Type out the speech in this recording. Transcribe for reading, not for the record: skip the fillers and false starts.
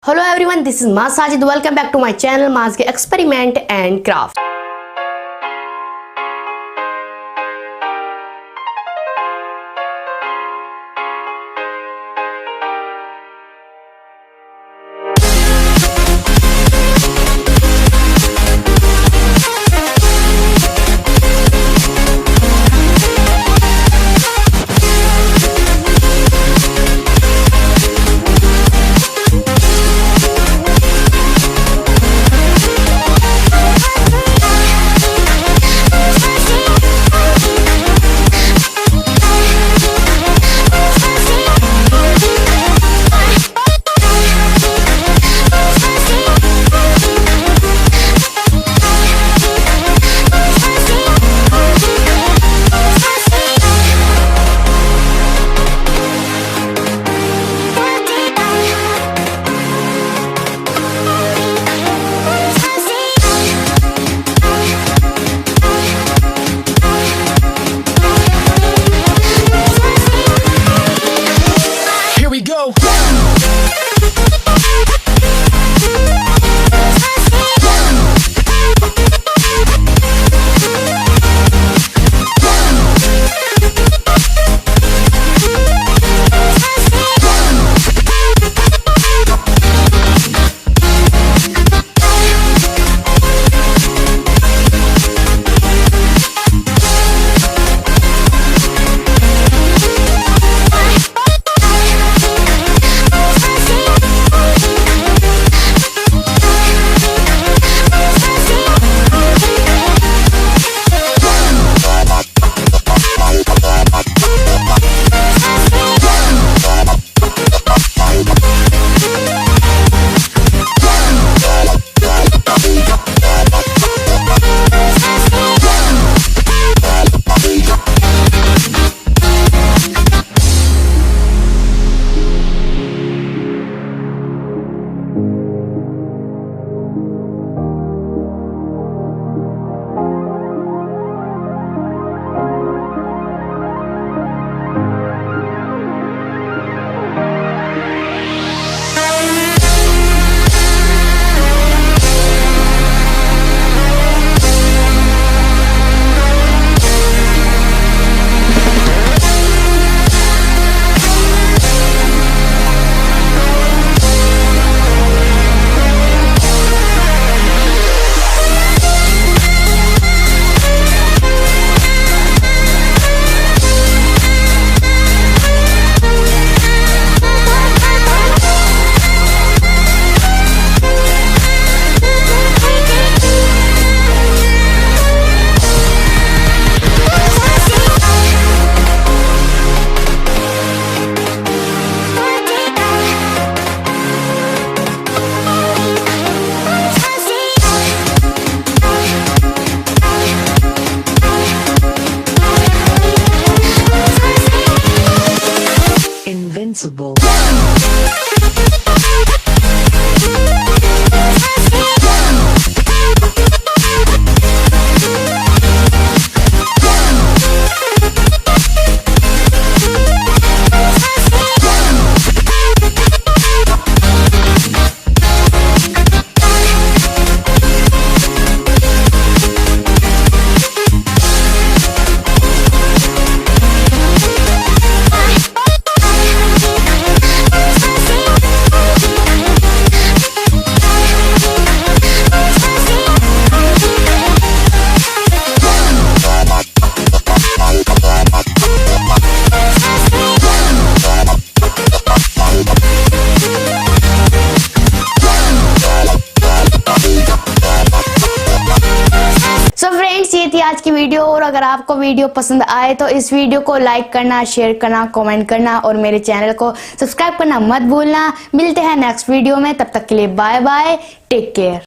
Hello everyone, this is Maz Sajid. Welcome back to my channel Maz Experiment and Craft. Invincible. ये थी आज की video. और अगर आपको वीडियो पसंद आए तो इस वीडियो को लाइक करना, शेयर करना, कमेंट करना और मेरे चैनल को सब्सक्राइब करना मत भूलना। मिलते हैं नेक्स्ट वीडियो में, तब तक के लिए बाय बाय, टेक केयर।